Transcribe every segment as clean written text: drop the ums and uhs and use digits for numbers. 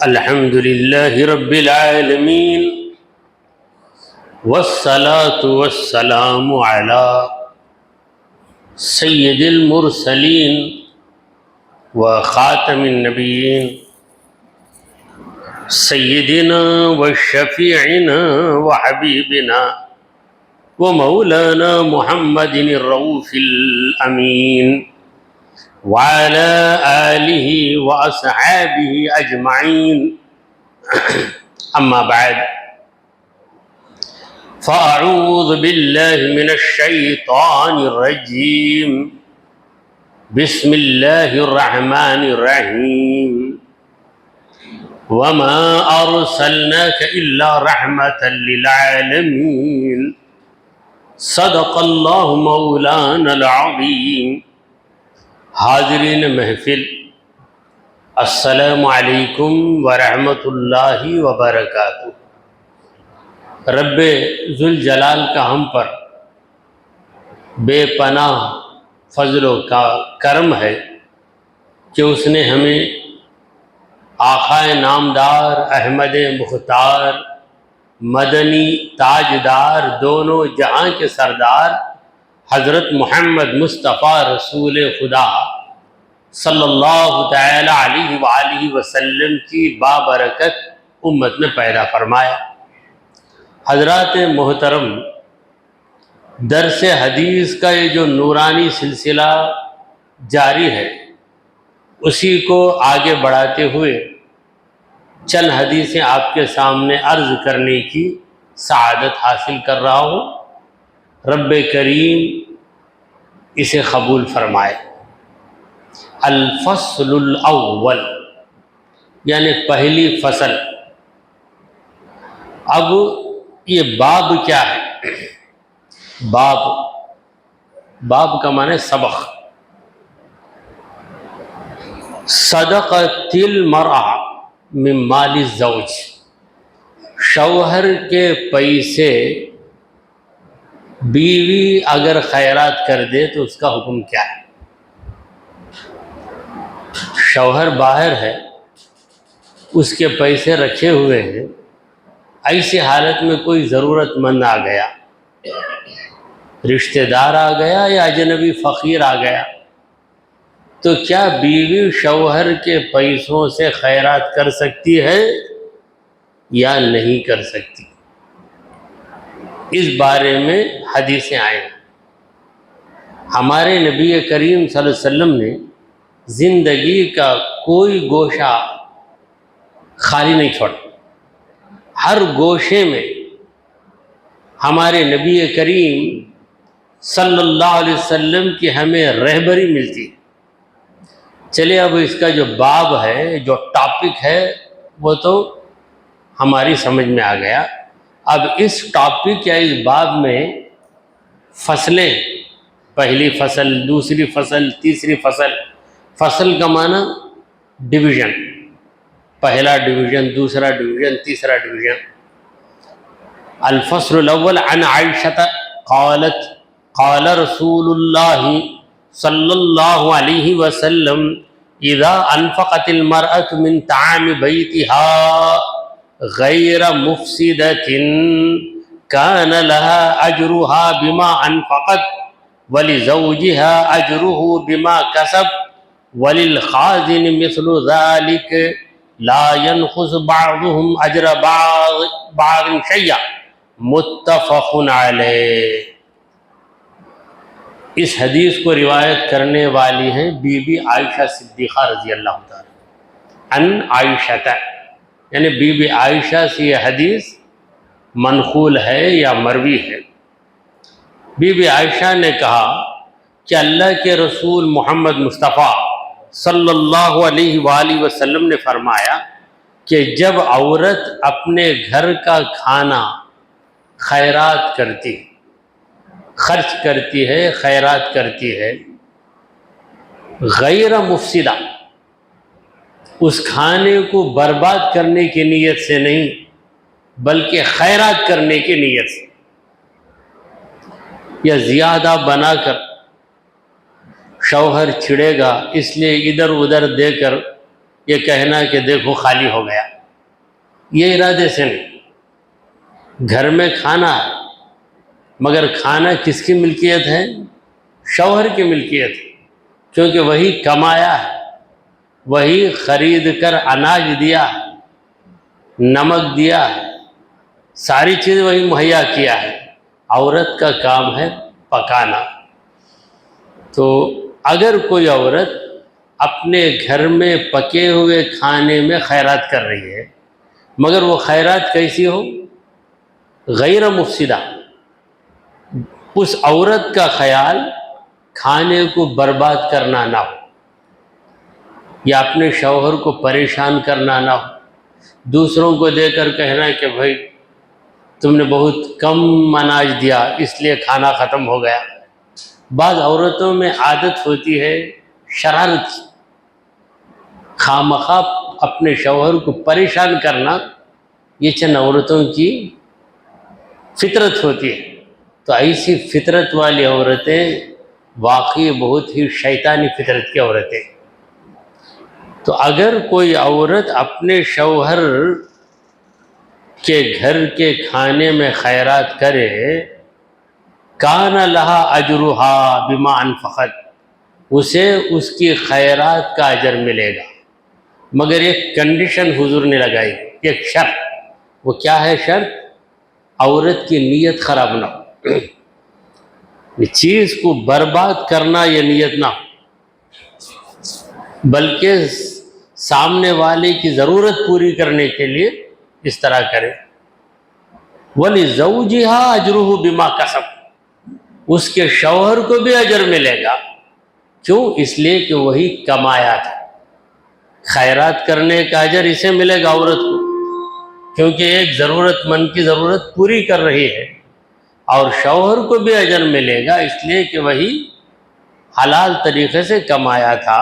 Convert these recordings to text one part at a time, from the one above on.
الحمد لله رب العالمين والصلاة والسلام على سيد المرسلين وخاتم النبيين سيدنا وشفيعنا وحبيبنا ومولانا محمد الرؤوف الأمين وعلى آله وأصحابه أجمعين أما بعد فأعوذ بالله من الشيطان الرجيم بسم الله الرحمن الرحيم وما أرسلناك إلا رحمة للعالمين صدق الله مولانا العظيم. حاضرین محفل، السلام علیکم ورحمۃ اللہ وبرکاتہ. رب ذوالجلال کا ہم پر بے پناہ فضل و کرم ہے کہ اس نے ہمیں آقا نامدار احمد مختار مدنی تاجدار دونوں جہاں کے سردار حضرت محمد مصطفیٰ رسول خدا صلی اللہ تعالی علیہ وآلہ وسلم کی بابرکت امت میں پیدا فرمایا. حضرات محترم، درس حدیث کا یہ جو نورانی سلسلہ جاری ہے، اسی کو آگے بڑھاتے ہوئے چند حدیثیں آپ کے سامنے عرض کرنے کی سعادت حاصل کر رہا ہوں. رب کریم اسے قبول فرمائے. الفصل الاول یعنی پہلی فصل. اب یہ باب کیا ہے؟ باب کا معنی سبق. صدقۃ المرأة من مال الزوج، شوہر کے پیسے بیوی اگر خیرات کر دے تو اس کا حکم کیا ہے؟ شوہر باہر ہے، اس کے پیسے رکھے ہوئے ہیں، ایسی حالت میں کوئی ضرورت مند آ گیا، رشتہ دار آ گیا یا اجنبی فقیر آ گیا، تو کیا بیوی شوہر کے پیسوں سے خیرات کر سکتی ہے یا نہیں کر سکتی؟ اس بارے میں حدیثیں آئیں. ہمارے نبی کریم صلی اللہ علیہ وسلم نے زندگی کا کوئی گوشہ خالی نہیں چھوڑا. ہر گوشے میں ہمارے نبی کریم صلی اللہ علیہ وسلم کی ہمیں رہبری ملتی. چلے اب اس کا جو باب ہے، جو ٹاپک ہے، وہ تو ہماری سمجھ میں آ گیا. اب اس ٹاپک یا اس باب میں فصلیں، پہلی فصل، دوسری فصل، تیسری فصل. فصل کا معنی ڈویژن، پہلا ڈویژن، دوسرا ڈویژن، تیسرا ڈویژن. الفصل الاول عن عائشہ قالت قال رسول اللہ صلی اللہ علیہ وسلم اذا انفقت المرأة من طعام بیتها غیر مفسدۃ کان لها اجرها بما انفقت ولزوجها اجره بما کسب وللخازن مثل ذلك لا ينقص بعضهم اجر بعض شیئا. متفق علیہ. اس حدیث کو روایت کرنے والی ہیں بی بی عائشہ صدیقہ رضی اللہ تعالی عن عائشہ، یعنی بی بی عائشہ سے یہ حدیث منقول ہے یا مروی ہے. بی بی عائشہ نے کہا کہ اللہ کے رسول محمد مصطفیٰ صلی اللہ علیہ وآلہ وسلم نے فرمایا کہ جب عورت اپنے گھر کا کھانا خیرات کرتی، خرچ کرتی ہے، خیرات کرتی ہے، غیر مفسدہ، اس کھانے کو برباد کرنے کی نیت سے نہیں بلکہ خیرات کرنے کی نیت سے، یا زیادہ بنا کر شوہر چھڑے گا اس لیے ادھر ادھر دے کر یہ کہنا کہ دیکھو خالی ہو گیا، یہ ارادے سے نہیں۔ گھر میں کھانا ہے، مگر کھانا کس کی ملکیت ہے؟ شوہر کی ملکیت ہے، کیونکہ وہی کمایا ہے، وہی خرید کر اناج دیا، نمک دیا، ساری چیز وہی مہیا کیا ہے۔ عورت کا کام ہے پکانا۔ تو اگر کوئی عورت اپنے گھر میں پکے ہوئے کھانے میں خیرات کر رہی ہے، مگر وہ خیرات کیسی ہو؟ غیر مفسدہ، اس عورت کا خیال کھانے کو برباد کرنا نہ ہو، یا اپنے شوہر کو پریشان کرنا نہ ہو، دوسروں کو دے کر کہنا کہ بھائی تم نے بہت کم اناج دیا اس لیے کھانا ختم ہو گیا۔ بعض عورتوں میں عادت ہوتی ہے شرارت، خواہ مخواہ اپنے شوہر کو پریشان کرنا، یہ چند عورتوں کی فطرت ہوتی ہے۔ تو ایسی فطرت والی عورتیں واقعی بہت ہی شیطانی فطرت کی عورتیں۔ تو اگر کوئی عورت اپنے شوہر کے گھر کے کھانے میں خیرات کرے، کان لہا اجرہا بما انفقت، اسے اس کی خیرات کا اجر ملے گا، مگر ایک کنڈیشن حضور نے لگائی، ایک شرط۔ وہ کیا ہے شرط؟ عورت کی نیت خراب نہ ہو، چیز کو برباد کرنا یہ نیت نہ ہو، بلکہ سامنے والے کی ضرورت پوری کرنے کے لیے اس طرح کرے۔ وَلِزَوْجِهَا أَجْرُهُ بِمَا كَسَبَ، اس کے شوہر کو بھی اجر ملے گا، کیوں؟ اس لیے کہ وہی کمایا تھا۔ خیرات کرنے کا اجر اسے ملے گا عورت کو، کیونکہ ایک ضرورت مند کی ضرورت پوری کر رہی ہے، اور شوہر کو بھی اجر ملے گا اس لیے کہ وہی حلال طریقے سے کمایا تھا۔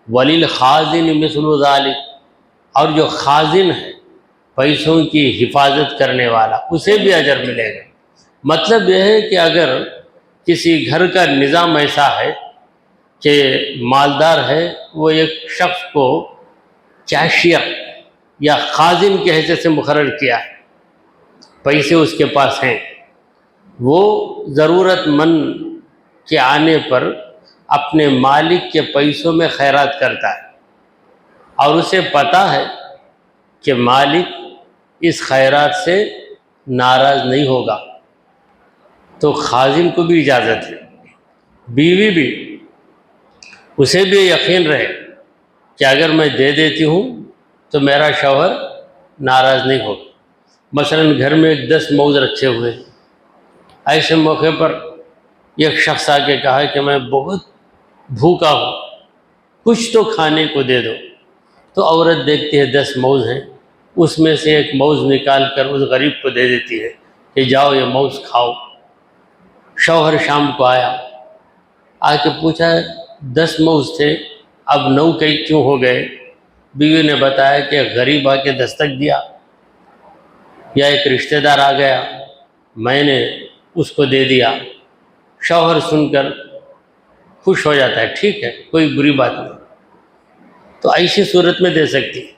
وَلِلْخَازِنِ مِثْلُ ذَلِكَ، اور جو خازن ہے، پیسوں کی حفاظت کرنے والا، اسے بھی اجر ملے گا۔ مطلب یہ ہے کہ اگر کسی گھر کا نظام ایسا ہے کہ مالدار ہے، وہ ایک شخص کو کیشیئر یا خازن کی حیثیت سے مقرر کیا ہے، پیسے اس کے پاس ہیں، وہ ضرورت مند کے آنے پر اپنے مالک کے پیسوں میں خیرات کرتا ہے، اور اسے پتہ ہے کہ مالک اس خیرات سے ناراض نہیں ہوگا، تو خازن کو بھی اجازت ہے، بیوی بھی، اسے بھی یقین رہے کہ اگر میں دے دیتی ہوں تو میرا شوہر ناراض نہیں ہوگا۔ مثلا گھر میں 10 موز رکھے ہوئے، ایسے موقع پر ایک شخص آ کے کہا کہ میں بہت بھوکا ہوں، کچھ تو کھانے کو دے دو، تو عورت دیکھتی ہے 10 موز ہیں، اس میں سے ایک موز نکال کر اس غریب کو دے دیتی ہے کہ جاؤ یہ موز کھاؤ۔ شوہر شام کو آیا، آ کے پوچھا 10 موز تھے، اب 9 کیوں ہو گئے؟ بیوی نے بتایا کہ غریب آ کے دستک دیا، یا ایک رشتہ دار آ گیا، میں نے اس کو دے دیا۔ شوہر سن کر خوش ہو جاتا ہے، ٹھیک ہے، کوئی بری بات نہیں، تو ایسی صورت میں دے سکتی ہے۔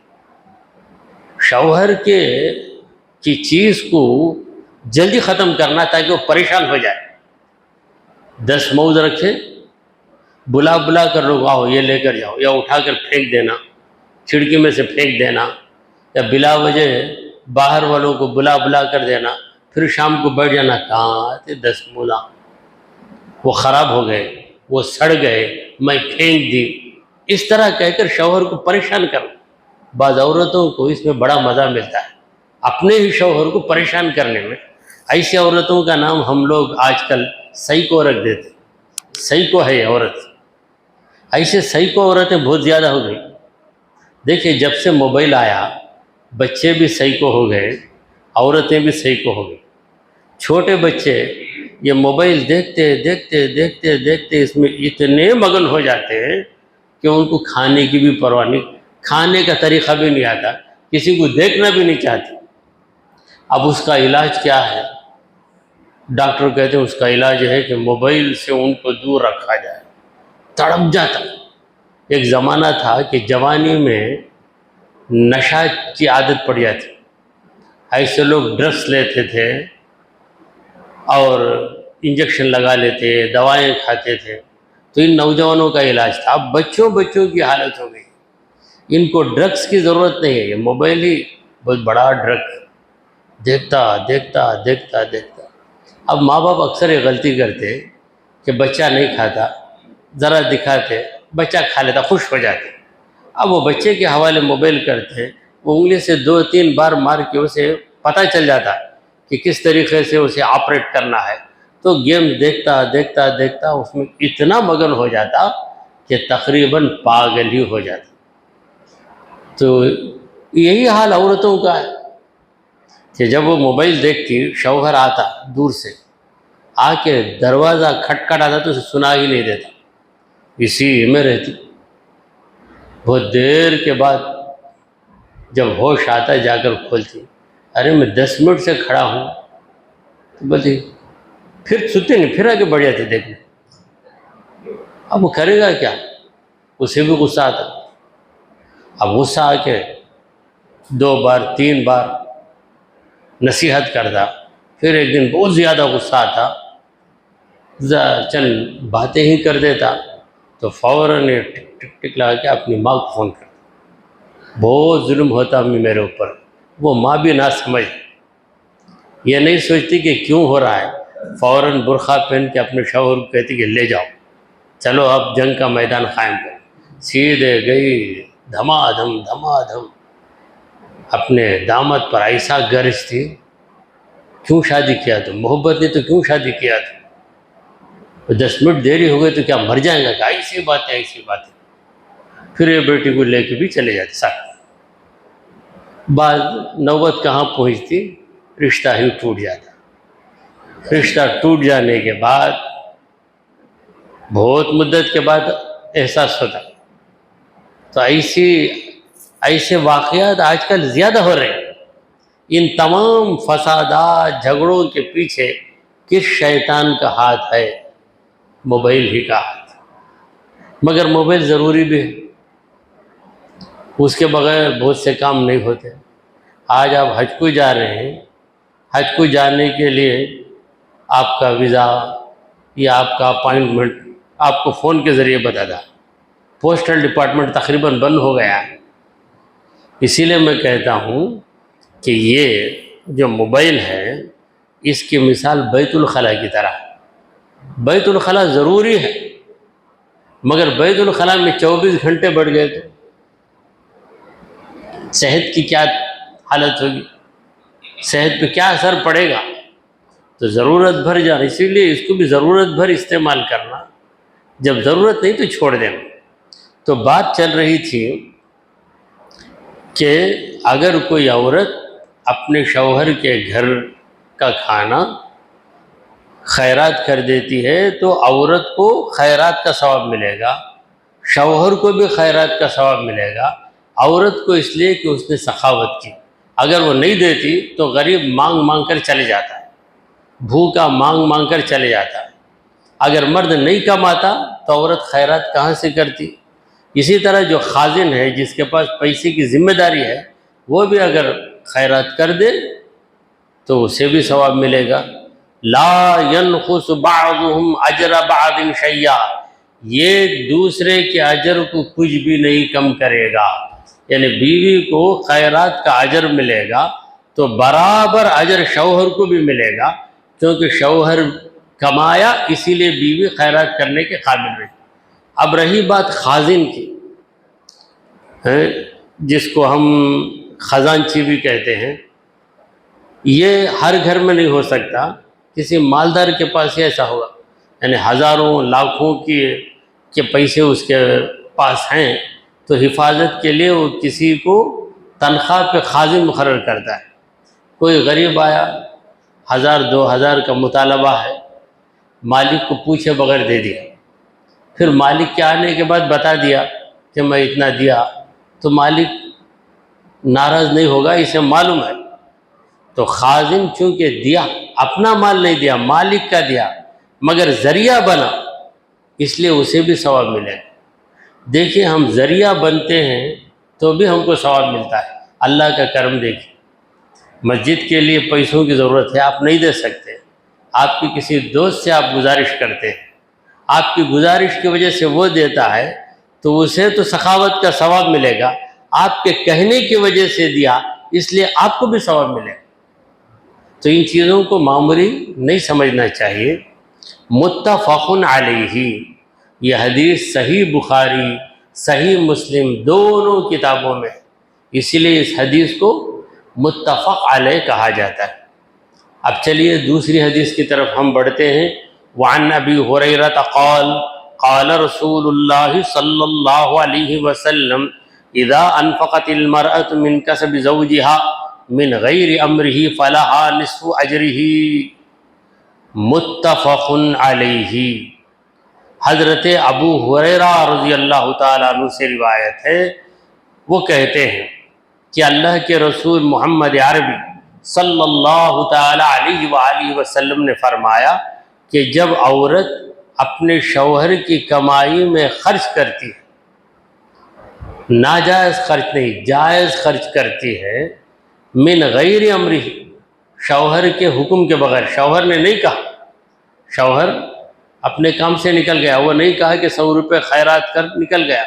شوہر کی چیز کو جلدی ختم کرنا تاکہ وہ پریشان ہو جائے۔ 10 موز رکھے، بلا بلا کر لوگ آؤ یہ لے کر جاؤ، یا اٹھا کر پھینک دینا، کھڑکی میں سے پھینک دینا، یا بلا وجہ باہر والوں کو بلا بلا کر دینا، پھر شام کو بیٹھ جانا، کہاں تھے 10 موزہ، وہ خراب ہو گئے، وہ سڑ گئے، میں پھینک دی، اس طرح کہہ کر شوہر کو پریشان کرنا۔ بعض عورتوں کو اس میں بڑا مزہ ملتا ہے، اپنے ہی شوہر کو پریشان کرنے میں۔ ایسی عورتوں کا نام ہم لوگ آج کل سائیکو رکھ دیتے، سائیکو ہے یہ عورت۔ ایسے سائیکو عورتیں بہت زیادہ ہو گئی۔ دیکھیں جب سے موبائل آیا، بچے بھی سائیکو ہو گئے، عورتیں بھی سائیکو ہو گئی۔ چھوٹے بچے یہ موبائل دیکھتے دیکھتے دیکھتے دیکھتے اس میں اتنے مگن ہو جاتے ہیں کہ ان کو کھانے کی بھی پرواہ نہیں، کھانے کا طریقہ بھی نہیں آتا، کسی کو دیکھنا بھی نہیں چاہتے۔ اب اس کا علاج کیا ہے؟ ڈاکٹر کہتے ہیں اس کا علاج ہے کہ موبائل سے ان کو دور رکھا جائے۔ تڑپ جاتا ہے، ایک زمانہ تھا کہ جوانی میں نشہ کی عادت پڑ جاتی، ایسے لوگ ڈرگس لیتے تھے اور انجیکشن لگا لیتے، دوائیں کھاتے تھے، تو ان نوجوانوں کا علاج تھا۔ اب بچوں کی حالت ہو گئی، ان کو ڈرگس کی ضرورت نہیں ہے، یہ موبائل ہی بہت بڑا ڈرگ، دیکھتا دیکھتا دیکھتا دیکھتا۔ اب ماں باپ اکثر یہ غلطی کرتے کہ بچہ نہیں کھاتا، ذرا دکھاتے، بچہ کھا لیتا، خوش ہو جاتے۔ اب وہ بچے کے حوالے موبائل کرتے، وہ انگلی سے 2-3 بار مار کے اسے پتہ چل جاتا کہ کس طریقے سے اسے آپریٹ کرنا ہے، تو گیم دیکھتا دیکھتا دیکھتا اس میں اتنا مگن ہو جاتا کہ تقریباً پاگل ہی ہو جاتا۔ تو یہی حال عورتوں کا ہے کہ جب وہ موبائل دیکھتی، شوہر آتا دور سے آ کے دروازہ کھٹکھٹاتا تو اسے سنا ہی نہیں دیتا، اسی میں رہتی۔ بہت دیر کے بعد جب ہوش آتا جا کر کھولتی، ارے میں 10 منٹ سے کھڑا ہوں، تو بولتی پھر سنتے نہیں، پھر آگے بڑھ جاتے دیکھنے۔ اب وہ کرے گا کیا، اسے بھی غصہ آتا۔ اب غصہ آ کے 2 بار 3 بار نصیحت کرتا، پھر ایک دن بہت زیادہ غصہ آتا، چند باتیں ہی کر دیتا، تو فوراً ٹک ٹک ٹک لگا کے اپنی ماں کو فون کرتا۔ بہت ظلم ہوتا امی میرے اوپر۔ وہ ماں بھی نہ سمجھ، یہ نہیں سوچتی کہ کیوں ہو رہا ہے، فوراً برقع پہن کے اپنے شوہر کو کہتی کہ لے جاؤ، چلو اب جنگ کا میدان قائم کرو۔ سیدھے گئی، دھما دھم اپنے داماد پر ایسا گرجتی، کیوں شادی کیا تم، محبت نے تو کیوں شادی کیا تم، 10 منٹ دیری ہو گئی تو کیا مر جائیں گا، کہ ایسی باتیں۔ پھر یہ بیٹی کو لے کے بھی چلے جاتے ساتھ۔ بعد نوبت کہاں پہنچتی، رشتہ ہی ٹوٹ جاتا۔ رشتہ ٹوٹ جانے کے بعد بہت مدت کے بعد احساس ہوتا۔ تو ایسے واقعات آج کل زیادہ ہو رہے ہیں۔ ان تمام فسادات جھگڑوں کے پیچھے کس شیطان کا ہاتھ ہے، موبائل ہی کا ہاتھ۔ مگر موبائل ضروری بھی ہے، اس کے بغیر بہت سے کام نہیں ہوتے۔ آج آپ حج کو جا رہے ہیں، حج کو جانے کے لیے آپ کا ویزا یا آپ کا اپائنٹمنٹ آپ کو فون کے ذریعے بتاتا، پوسٹل ڈپارٹمنٹ تقریباً بند ہو گیا ہے۔ اسی لیے میں کہتا ہوں کہ یہ جو موبائل ہے، اس کی مثال بیت الخلاء کی طرح ہے۔ بیت الخلاء ضروری ہے، مگر بیت الخلاء میں 24 گھنٹے بڑھ گئے تو صحت کی کیا حالت ہوگی، صحت پہ کیا اثر پڑے گا۔ تو ضرورت بھر جانا، اسی لیے اس کو بھی ضرورت بھر استعمال کرنا، جب ضرورت نہیں تو چھوڑ دینا۔ تو بات چل رہی تھی کہ اگر کوئی عورت اپنے شوہر کے گھر کا کھانا خیرات کر دیتی ہے تو عورت کو خیرات کا ثواب ملے گا، شوہر کو بھی خیرات کا ثواب ملے گا۔ عورت کو اس لیے کہ اس نے سخاوت کی، اگر وہ نہیں دیتی تو غریب مانگ مانگ کر چلے جاتا ہے، بھوکا مانگ مانگ کر چلے جاتا ہے۔ اگر مرد نہیں کماتا تو عورت خیرات کہاں سے کرتی۔ اسی طرح جو خازن ہے، جس کے پاس پیسے کی ذمہ داری ہے، وہ بھی اگر خیرات کر دے تو اسے بھی ثواب ملے گا۔ لا ينقص بعضهم اجر بعض شیئا، یہ دوسرے کے اجر کو کچھ بھی نہیں کم کرے گا۔ یعنی بیوی کو خیرات کا اجر ملے گا تو برابر اجر شوہر کو بھی ملے گا، کیونکہ شوہر کمایا اسی لیے بیوی خیرات کرنے کے قابل رہی۔ اب رہی بات خازن کی، جس کو ہم خزانچی بھی کہتے ہیں، یہ ہر گھر میں نہیں ہو سکتا، کسی مالدار کے پاس ہی ایسا ہوگا، یعنی ہزاروں لاکھوں کے پیسے اس کے پاس ہیں، تو حفاظت کے لیے وہ کسی کو تنخواہ پہ خازن مقرر کرتا ہے۔ کوئی غریب آیا، 1000-2000 کا مطالبہ ہے، مالک کو پوچھے بغیر دے دیا، پھر مالک کے آنے کے بعد بتا دیا کہ میں اتنا دیا، تو مالک ناراض نہیں ہوگا، اسے معلوم ہے۔ تو خازن چونکہ دیا، اپنا مال نہیں دیا، مالک کا دیا، مگر ذریعہ بنا، اس لیے اسے بھی ثواب ملے گا۔ دیکھیے ہم ذریعہ بنتے ہیں تو بھی ہم کو ثواب ملتا ہے. اللہ کا کرم دیکھیے. مسجد کے لیے پیسوں کی ضرورت ہے، آپ نہیں دے سکتے، آپ کی کسی دوست سے آپ گزارش کرتے ہیں، آپ کی گزارش کی وجہ سے وہ دیتا ہے تو اسے تو سخاوت کا ثواب ملے گا. آپ کے کہنے کی وجہ سے دیا اس لیے آپ کو بھی ثواب ملے گا. تو ان چیزوں کو معمولی نہیں سمجھنا چاہیے. متفق علیہ، یہ حدیث صحیح بخاری صحیح مسلم دونوں کتابوں میں، اسی لیے اس حدیث کو متفق علیہ کہا جاتا ہے. اب چلیے دوسری حدیث کی طرف ہم بڑھتے ہیں. وعن ابی ہریرہ قال قال رسول اللہ صلی اللہ علیہ وسلم اذا انفقت المرأة من کسب زوجها من غیر امرہ فلها نصف اجرہ. متفق علیہ. حضرت ابو ہریرہ رضی اللہ تعالیٰ عنہ سے روایت ہے، وہ کہتے ہیں کہ اللہ کے رسول محمد عربی صلی اللہ تعالیٰ علیہ وآلہ وسلم نے فرمایا کہ جب عورت اپنے شوہر کی کمائی میں خرچ کرتی ہے، ناجائز خرچ نہیں جائز خرچ کرتی ہے، من غیر امرہ، شوہر کے حکم کے بغیر، شوہر نے نہیں کہا، شوہر اپنے کام سے نکل گیا، وہ نہیں کہا کہ 100 روپے خیرات کر، نکل گیا،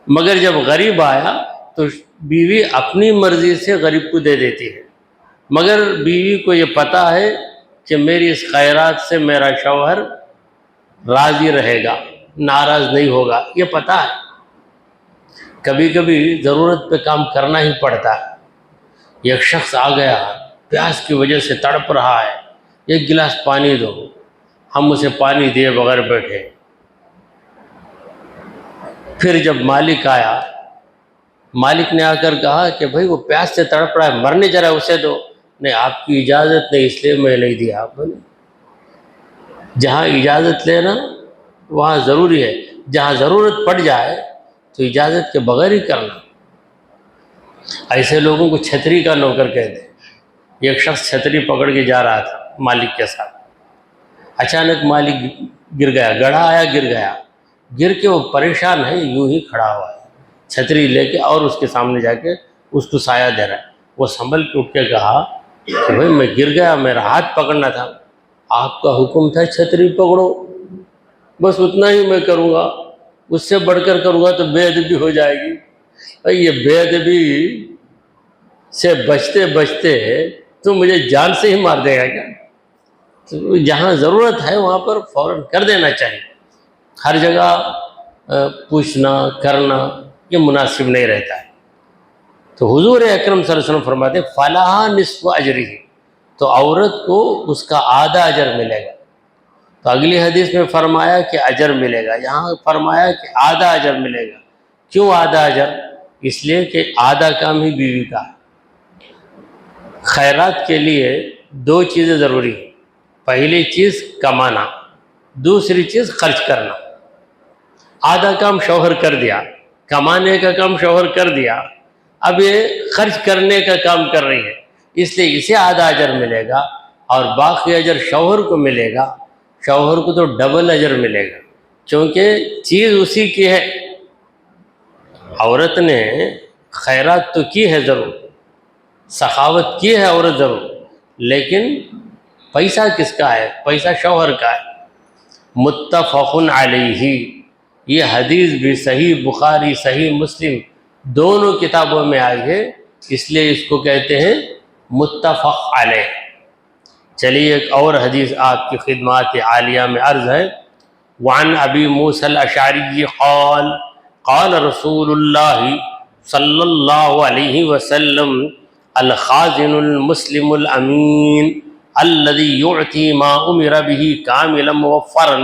مگر جب غریب آیا تو بیوی اپنی مرضی سے غریب کو دے دیتی ہے، مگر بیوی کو یہ پتہ ہے کہ میری اس خیرات سے میرا شوہر راضی رہے گا، ناراض نہیں ہوگا، یہ پتہ ہے. کبھی کبھی ضرورت پہ کام کرنا ہی پڑتا ہے. ایک شخص آ گیا، پیاس کی وجہ سے تڑپ رہا ہے، ایک گلاس پانی دو. ہم اسے پانی دیے بغیر بیٹھے. پھر جب مالک آیا، مالک نے آ کر کہا کہ بھائی وہ پیاس سے تڑپ رہا ہے، مرنے جا رہا ہے، اسے دو. نہیں، آپ کی اجازت نہیں اس لیے میں نہیں دیا. جہاں اجازت لینا وہاں ضروری ہے، جہاں ضرورت پڑ جائے تو اجازت کے بغیر ہی کرنا. ایسے لوگوں کو چھتری کا نوکر کہتے ہیں. ایک شخص چھتری پکڑ کے جا رہا تھا مالک کے ساتھ، اچانک مالک گر گیا، گڑھا آیا گر گیا. گر کے وہ پریشان ہے، یوں ہی کھڑا ہوا ہے چھتری لے کے اور اس کے سامنے جا کے اس کو سایہ دے رہا ہے. وہ سنبھل کے اٹھ کے کہا کہ بھائی میں گر گیا، میرا ہاتھ پکڑنا تھا. آپ کا حکم تھا چھتری پکڑو، بس اتنا ہی میں کروں گا، اس سے بڑھ کر کروں گا تو بے ادبی ہو جائے گی. یہ بے ادبی سے بچتے بچتے تو مجھے جان سے ہی مار دے گا کیا؟ تو جہاں ضرورت ہے وہاں پر فوراً کر دینا چاہیے. ہر جگہ پوچھنا کرنا یہ مناسب نہیں رہتا ہے. تو حضور اکرم صلی اللہ علیہ وسلم فرماتے فلاح نصف اجرہ، تو عورت کو اس کا آدھا اجر ملے گا. تو اگلی حدیث میں فرمایا کہ اجر ملے گا، یہاں فرمایا کہ آدھا اجر ملے گا. کیوں آدھا اجر؟ اس لیے کہ آدھا کام ہی بیوی کا ہے. خیرات کے لیے 2 چیزیں ضروری ہیں. پہلی چیز کمانا، دوسری چیز خرچ کرنا. آدھا کام شوہر کر دیا، کمانے کا کام شوہر کر دیا، اب یہ خرچ کرنے کا کام کر رہی ہے، اس لیے اسے آدھا اجر ملے گا اور باقی اجر شوہر کو ملے گا. شوہر کو تو ڈبل اجر ملے گا کیونکہ چیز اسی کی ہے. عورت نے خیرات تو کی ہے ضرور، سخاوت کی ہے عورت ضرور، لیکن پیسہ کس کا ہے؟ پیسہ شوہر کا ہے. متفق علیہ، یہ حدیث بھی صحیح بخاری صحیح مسلم دونوں کتابوں میں آئی ہے، اس لیے اس کو کہتے ہیں متفق علیہ. چلیے ایک اور حدیث آپ کی خدمات عالیہ میں عرض ہے. وعن ابی موسیٰ الاشعری قال قال رسول اللہ صلی اللہ علیہ وسلم الخازن المسلم الامین الذي يعطي ما امر به كاملا موفرا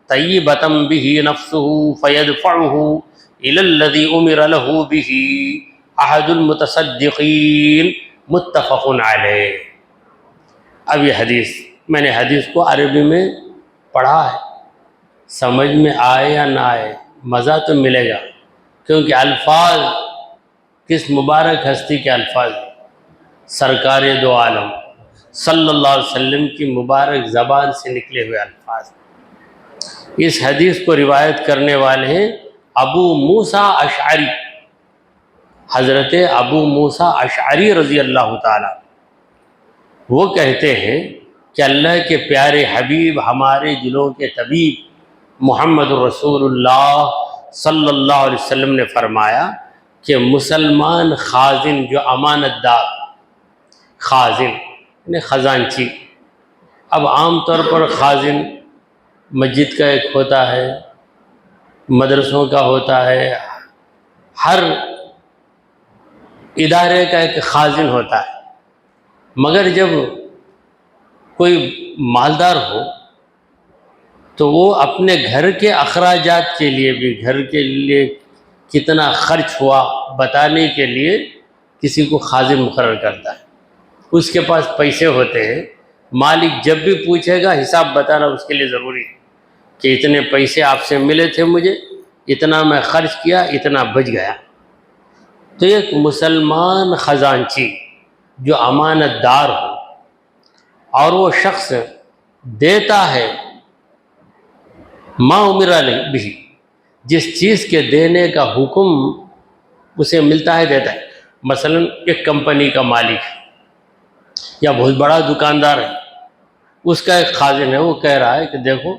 طیبتا به نفسه فيدفعه الى الذي امر له به احد المتصدقین. متفق علیہ. اب یہ حدیث میں نے حدیث کو عربی میں پڑھا ہے، سمجھ میں آئے یا نہ آئے مزہ تو ملے گا، کیونکہ الفاظ کس مبارک ہستی کے الفاظ ہیں؟ سرکار دو عالم صلی اللہ علیہ وسلم کی مبارک زبان سے نکلے ہوئے الفاظ. اس حدیث کو روایت کرنے والے ہیں ابو موسیٰ اشعری، حضرت ابو موسیٰ اشعری رضی اللہ تعالیٰ، وہ کہتے ہیں کہ اللہ کے پیارے حبیب ہمارے دلوں کے طبیب محمد رسول اللہ صلی اللہ علیہ وسلم نے فرمایا کہ مسلمان خازن، جو امانت دار، خازن یعنی خزانچی. اب عام طور پر خازن مسجد کا ایک ہوتا ہے، مدرسوں کا ہوتا ہے، ہر ادارے کا ایک خازن ہوتا ہے. مگر جب کوئی مالدار ہو تو وہ اپنے گھر کے اخراجات کے لیے بھی، گھر کے لیے کتنا خرچ ہوا بتانے کے لیے کسی کو خازن مقرر کرتا ہے. اس کے پاس پیسے ہوتے ہیں، مالک جب بھی پوچھے گا حساب بتانا اس کے لیے ضروری ہے کہ اتنے پیسے آپ سے ملے تھے مجھے، اتنا میں خرچ کیا، اتنا بچ گیا. تو ایک مسلمان خزانچی جو امانت دار ہو اور وہ شخص دیتا ہے ما امر علیہ بھی، جس چیز کے دینے کا حکم اسے ملتا ہے دیتا ہے. مثلا ایک کمپنی کا مالک یا بہت بڑا دکاندار ہے، اس کا ایک خازن ہے، وہ کہہ رہا ہے کہ دیکھو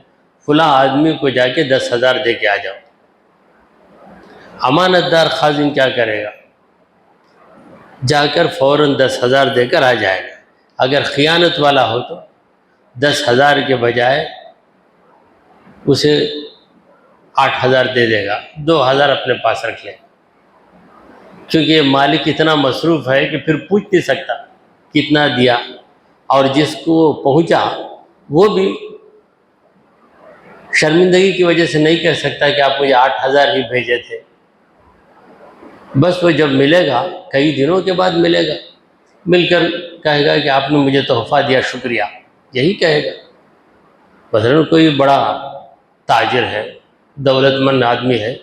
فلاں آدمی کو جا کے 10,000 دے کے آ جاؤ. امانت دار خازن کیا کرے گا؟ جا کر فوراً 10,000 دے کر آ جائے گا. اگر خیانت والا ہو تو 10,000 کے بجائے اسے 8,000 دے دے گا، 2,000 اپنے پاس رکھ لے. کیونکہ مالک اتنا مصروف ہے کہ پھر پوچھ نہیں سکتا کتنا دیا، اور جس کو پہنچا وہ بھی شرمندگی کی وجہ سے نہیں کہہ سکتا کہ آپ مجھے 8,000 ہی بھیجے تھے. بس وہ جب ملے گا، کئی دنوں کے بعد ملے گا، مل کر کہے گا کہ آپ نے مجھے تحفہ دیا، شکریہ، یہی کہے گا. مثلا کوئی بڑا تاجر ہے، دولت مند آدمی ہے،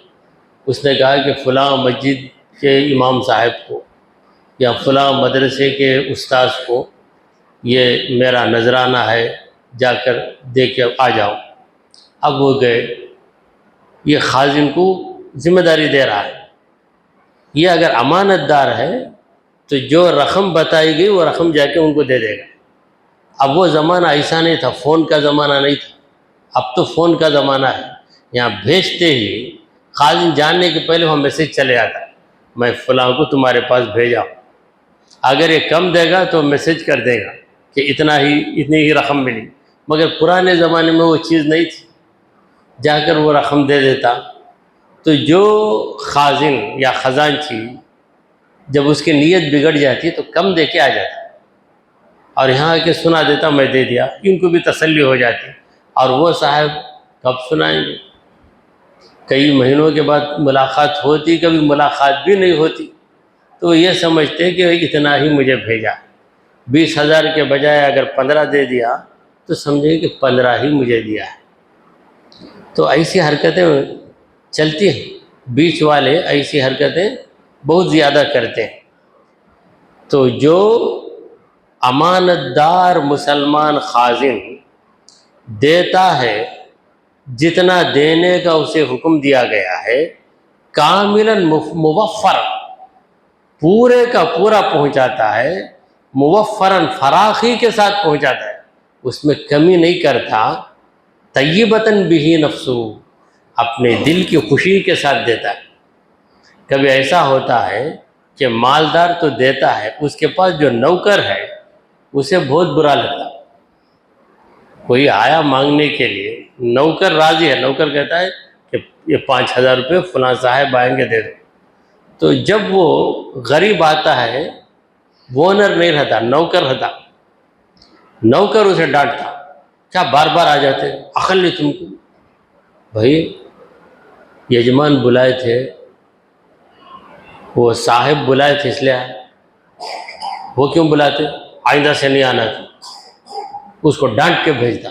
اس نے کہا کہ فلاں مسجد کے امام صاحب کو یا فلاں مدرسے کے استاذ کو یہ میرا نذرانہ ہے، جا کر دے کے آ جاؤ. اب وہ گئے، یہ خازن کو ذمہ داری دے رہا ہے. یہ اگر امانت دار ہے تو جو رقم بتائی گئی وہ رقم جا کے ان کو دے دے گا. اب وہ زمانہ ایسا نہیں تھا، فون کا زمانہ نہیں تھا. اب تو فون کا زمانہ ہے. یہاں بھیجتے ہی خازن جاننے کے پہلے وہ میسیج چلے آتا، میں فلاں کو تمہارے پاس بھیجا ہوں. اگر یہ کم دے گا تو میسیج کر دے گا کہ اتنی ہی رقم ملی. مگر پرانے زمانے میں وہ چیز نہیں تھی، جا کر وہ رقم دے دیتا. تو جو خازن یا خزانچی جب اس کی نیت بگڑ جاتی تو کم دے کے آ جاتا، اور یہاں آ کے سنا دیتا میں دے دیا. ان کو بھی تسلی ہو جاتی، اور وہ صاحب کب سنائیں گے؟ کئی مہینوں کے بعد ملاقات ہوتی، کبھی ملاقات بھی نہیں ہوتی. تو یہ سمجھتے کہ اتنا ہی مجھے بھیجا. 20,000 کے بجائے اگر 15 دے دیا تو سمجھے کہ 15 ہی مجھے دیا ہے. تو ایسی حرکتیں چلتی ہیں، بیچ والے ایسی حرکتیں بہت زیادہ کرتے ہیں. تو جو امانت دار مسلمان خازن دیتا ہے جتنا دینے کا اسے حکم دیا گیا ہے، کاملاً موفر، پورے کا پورا پہنچاتا ہے، موفراً فراخی کے ساتھ پہنچاتا ہے، اس میں کمی نہیں کرتا. طیبتاً بہ نفسہ، اپنے دل کی خوشی کے ساتھ دیتا ہے. کبھی ایسا ہوتا ہے کہ مالدار تو دیتا ہے، اس کے پاس جو نوکر ہے اسے بہت برا لگتا. کوئی آیا مانگنے کے لیے، نوکر راضی ہے، نوکر کہتا ہے کہ یہ 5,000 روپے فلاں صاحب آئیں گے دے دو. تو جب وہ غریب آتا ہے، وہ اونر نہیں رہتا، نوکر رہتا، نوکر اسے ڈانٹتا، کیا بار بار آ جاتے، عقل نہیں تم کو؟ بھائی یجمان بلائے تھے، وہ صاحب بلائے تھے، اس لیے وہ کیوں بلاتے؟ آئندہ سے نہیں آنا تھا. اس کو ڈانٹ کے بھیجتا.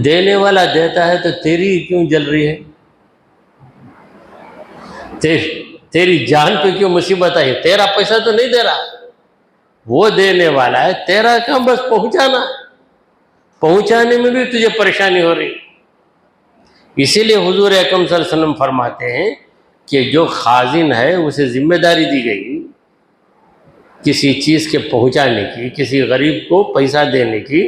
دینے والا دیتا ہے تو تیری کیوں جل رہی ہے؟ تیری جان پہ کیوں مصیبت آئی؟ تیرا پیسہ تو نہیں دے رہا، وہ دینے والا ہے، تیرا کام بس پہنچانا. پہنچانے میں بھی تجھے پریشانی ہو رہی. اسی لیے حضور اکرم صلی اللہ علیہ وسلم فرماتے ہیں کہ جو خازن ہے اسے ذمہ داری دی گئی کسی چیز کے پہنچانے کی، کسی غریب کو پیسہ دینے کی،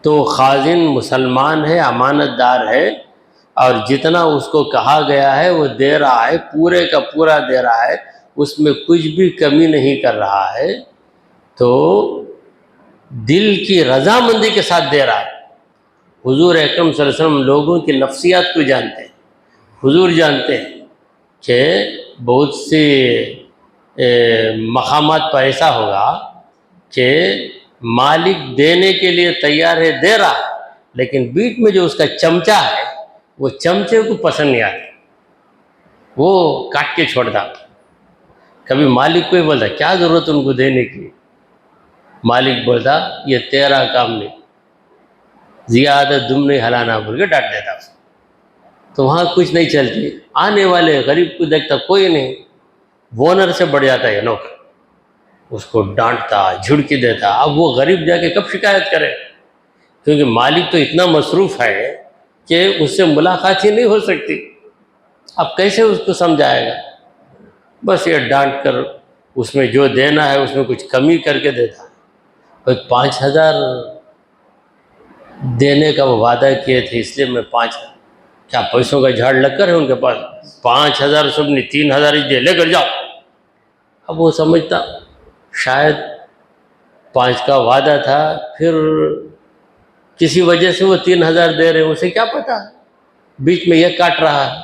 تو خازن مسلمان ہے، امانت دار ہے، اور جتنا اس کو کہا گیا ہے وہ دے رہا ہے، پورے کا پورا دے رہا ہے، اس میں کچھ بھی کمی نہیں کر رہا ہے، تو دل کی رضامندی کے ساتھ دے رہا ہے۔ حضور اکرم صلی اللہ علیہ وسلم لوگوں کی نفسیات کو جانتے ہیں۔ حضور جانتے ہیں کہ بہت سی مقامات پر ایسا ہوگا کہ مالک دینے کے لیے تیار ہے، دے رہا ہے، لیکن بیچ میں جو اس کا چمچہ ہے وہ چمچے کو پسند نہیں آتا، وہ کاٹ کے چھوڑتا۔ کبھی مالک کو ہی بولتا کیا ضرورت ان کو دینے کی، مالک بولتا یہ تیرا کام نہیں، زیادہ دم نہیں ہلانا بول کے ڈانٹ دیتا اس کو۔ تو وہاں کچھ نہیں چلتی، آنے والے غریب کو دیکھتا کوئی نہیں، وونر سے بڑھ جاتا ہے نوکر، اس کو ڈانٹتا، جھڑکی دیتا۔ اب وہ غریب جا کے کب شکایت کرے، کیونکہ مالک تو اتنا مصروف ہے کہ اس سے ملاقات ہی نہیں ہو سکتی، اب کیسے اس کو سمجھائے گا؟ بس یہ ڈانٹ کر اس میں جو دینا ہے اس میں کچھ کمی کر کے دیتا۔ 5,000 دینے کا وہ وعدہ کیے تھے، اس لیے میں 5,000، کیا پیسوں کا جھاڑ لگ کر ہے ان کے پاس؟ 5,000 سب نے 3,000 ہی دے، لے کر جاؤ۔ اب وہ سمجھتا شاید 5 کا وعدہ تھا، پھر کسی وجہ سے وہ 3,000 دے رہے ہیں، اسے کیا پتا بیچ میں یہ کاٹ رہا ہے،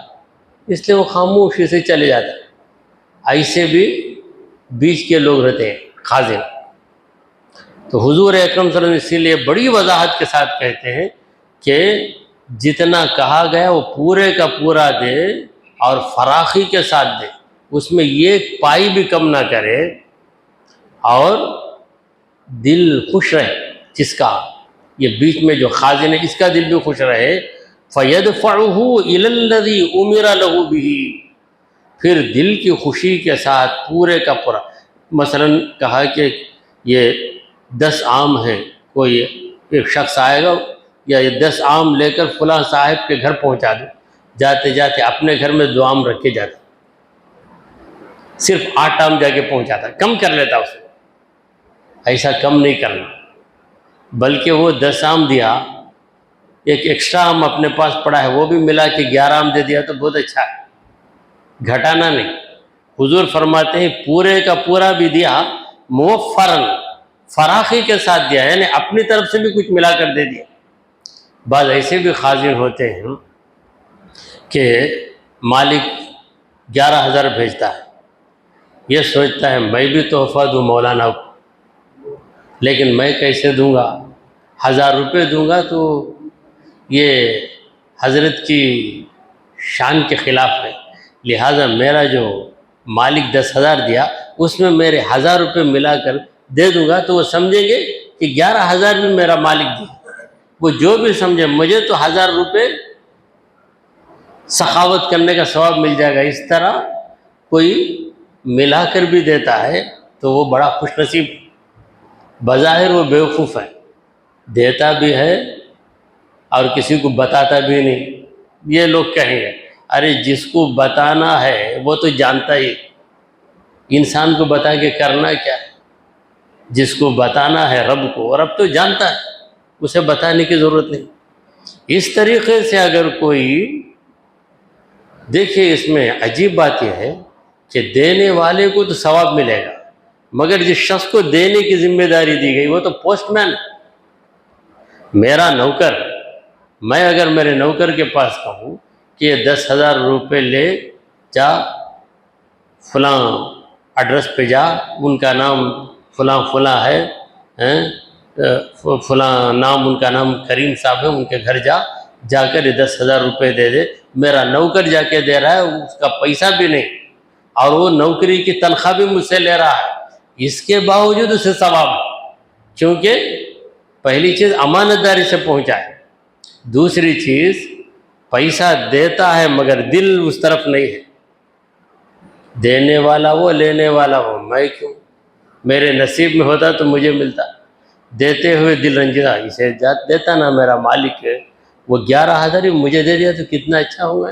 اس لیے وہ خاموشی سے چلے جاتا ہے۔ ایسے بھی بیچ کے لوگ رہتے ہیں خازن۔ تو حضور اکرم صلی اللہ علیہ وسلم اسی لیے بڑی وضاحت کے ساتھ کہتے ہیں کہ جتنا کہا گیا وہ پورے کا پورا دے اور فراخی کے ساتھ دے، اس میں ایک پائی بھی کم نہ کرے، اور دل خوش رہے جس کا، یہ بیچ میں جو خازن ہے اس کا دل بھی خوش رہے۔ فَيَدْفَعُهُ إِلَى الَّذِي أُمِرَ لَهُ بِهِ، پھر دل کی خوشی کے ساتھ پورے کا پورا، مثلا کہا کہ یہ 10 آم ہیں، کوئی ایک شخص آئے گا یا یہ 10 آم لے کر فلاں صاحب کے گھر پہنچا دو، جاتے جاتے اپنے گھر میں 2 آم رکھ کے جاتا، صرف 8 آم جا کے پہنچاتا، کم کر لیتا اسے۔ ایسا کم نہیں کرنا، بلکہ وہ 10 آم دیا، ایک ایکسٹرا آم اپنے پاس پڑا ہے وہ بھی ملا کے 11 آم دے دیا تو بہت اچھا ہے، گھٹانا نہیں۔ حضور فرماتے ہیں پورے کا پورا بھی دیا، موفراً، فراخی کے ساتھ دیا، یعنی اپنی طرف سے بھی کچھ ملا کر دے دیا۔ بعض ایسے بھی خازن ہوتے ہیں کہ مالک 11,000 بھیجتا ہے، یہ سوچتا ہے میں بھی تحفہ دوں مولانا کو، لیکن میں کیسے دوں گا، 1,000 روپے دوں گا تو یہ حضرت کی شان کے خلاف ہے، لہٰذا میرا جو مالک 10,000 دیا اس میں میرے 1,000 روپے ملا کر دے دوں گا تو وہ سمجھیں گے کہ 11,000 بھی میرا مالک دیا، وہ جو بھی سمجھے مجھے تو 1,000 روپے سخاوت کرنے کا ثواب مل جائے گا۔ اس طرح کوئی ملا کر بھی دیتا ہے تو وہ بڑا خوش نصیب، بظاہر وہ بیوقوف ہے، دیتا بھی ہے اور کسی کو بتاتا بھی نہیں۔ یہ لوگ کہیں گے ارے جس کو بتانا ہے وہ تو جانتا ہی، انسان کو بتا کے کرنا کیا ہے، جس کو بتانا ہے رب کو، رب تو جانتا ہے، اسے بتانے کی ضرورت نہیں۔ اس طریقے سے اگر کوئی دیکھیے، اس میں عجیب بات یہ ہے کہ دینے والے کو تو ثواب ملے گا، مگر جس شخص کو دینے کی ذمہ داری دی گئی وہ تو پوسٹ مین، میرا نوکر، میں اگر میرے نوکر کے پاس کہوں کہ یہ 10,000 روپے لے جا فلاں ایڈریس پہ جا، ان کا نام فلاں فلاں ہے، فلاں نام، ان کا نام کریم صاحب ہے، ان کے گھر جا کر یہ 10,000 روپے دے دے، میرا نوکر جا کے دے رہا ہے، اس کا پیسہ بھی نہیں اور وہ نوکری کی تنخواہ بھی مجھ سے لے رہا ہے، اس کے باوجود اسے ثواب ہے، کیونکہ پہلی چیز امانت داری سے پہنچا ہے، دوسری چیز پیسہ دیتا ہے مگر دل اس طرف نہیں ہے، دینے والا وہ، لینے والا وہ، میں کیوں، میرے نصیب میں ہوتا تو مجھے ملتا، دیتے ہوئے دل رنجیدہ، اسے دیتا نا میرا مالک ہے، وہ 11,000 مجھے دے دیا تو کتنا اچھا ہوگا.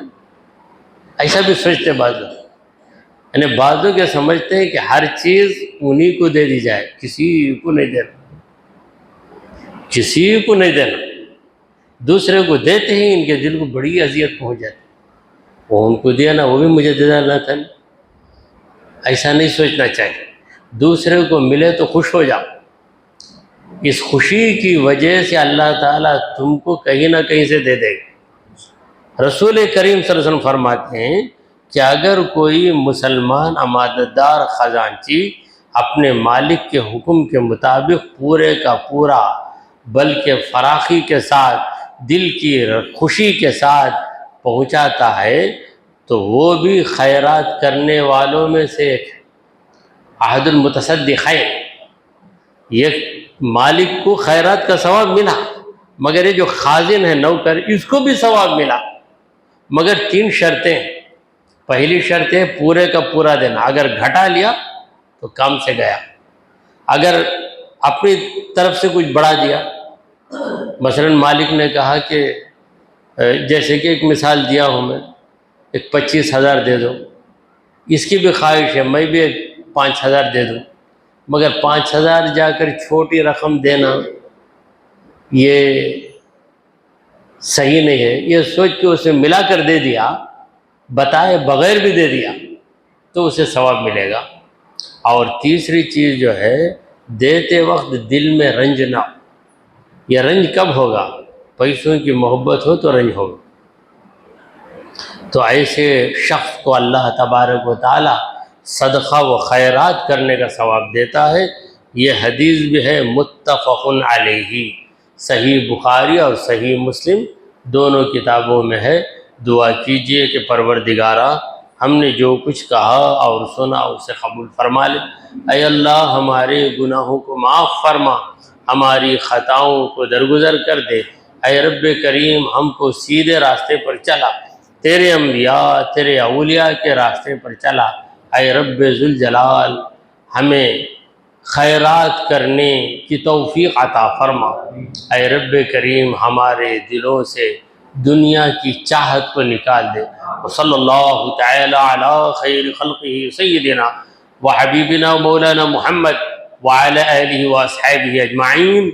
ایسا بھی سوچتے بعض لوگ. یعنی بعض لوگ یہ سمجھتے ہیں کہ ہر چیز انہی کو دے دی جائے، کسی کو نہیں دینا، کسی کو نہیں دینا. دوسرے کو دیتے ہی ان کے دل کو بڑی اذیت پہنچ جاتی. وہ ان کو دیا نا، وہ بھی مجھے دے دینا تھا. ایسا نہیں سوچنا چاہیے. دوسرے کو ملے تو خوش ہو جاؤ. اس خوشی کی وجہ سے اللہ تعالیٰ تم کو کہیں نہ کہیں سے دے دے گا. رسول کریم صلی اللہ علیہ وسلم فرماتے ہیں کہ اگر کوئی مسلمان امانت دار خزانچی اپنے مالک کے حکم کے مطابق پورے کا پورا بلکہ فراخی کے ساتھ دل کی خوشی کے ساتھ پہنچاتا ہے تو وہ بھی خیرات کرنے والوں میں سے ایک ہے. احد المتصدقین، یہ مالک کو خیرات کا ثواب ملا، مگر یہ جو خازن ہے نوکر، اس کو بھی ثواب ملا، مگر 3 شرطیں. پہلی شرط ہے پورے کا پورا دینا. اگر گھٹا لیا تو کام سے گیا. اگر اپنی طرف سے کچھ بڑھا دیا، مثلا مالک نے کہا کہ جیسے کہ ایک مثال دیا ہوں میں، ایک 25,000 دے دو، اس کی بھی خواہش ہے میں بھی ایک 5,000 دے دوں، مگر 5,000 جا کر چھوٹی رقم دینا یہ صحیح نہیں ہے. یہ سوچ کے اسے ملا کر دے دیا، بتائے بغیر بھی دے دیا تو اسے ثواب ملے گا. اور تیسری چیز جو ہے، دیتے وقت دل میں رنج نہ ہو. یہ رنج کب ہوگا؟ پیسوں کی محبت ہو تو رنج ہوگا. تو ایسے شخص کو اللہ تبارک و تعالی صدقہ و خیرات کرنے کا ثواب دیتا ہے. یہ حدیث بھی ہے متفق علیہ، صحیح بخاری اور صحیح مسلم دونوں کتابوں میں ہے. دعا کیجئے کہ پروردگارا ہم نے جو کچھ کہا اور سنا اسے قبول فرما لے. اے اللہ ہمارے گناہوں کو معاف فرما، ہماری خطاؤں کو درگزر کر دے. اے رب کریم ہم کو سیدھے راستے پر چلا، تیرے انبیاء تیرے اولیاء کے راستے پر چلا. اے رب ذوالجلال ہمیں خیرات کرنے کی توفیق عطا فرما. اے رب کریم ہمارے دلوں سے دنیا کی چاہت کو نکال دے. وصلی اللہ تعالی علی خیر خلقہ سیدنا وحبیبنا مولانا محمد وعلی آلہ واصحابہ اجمعین.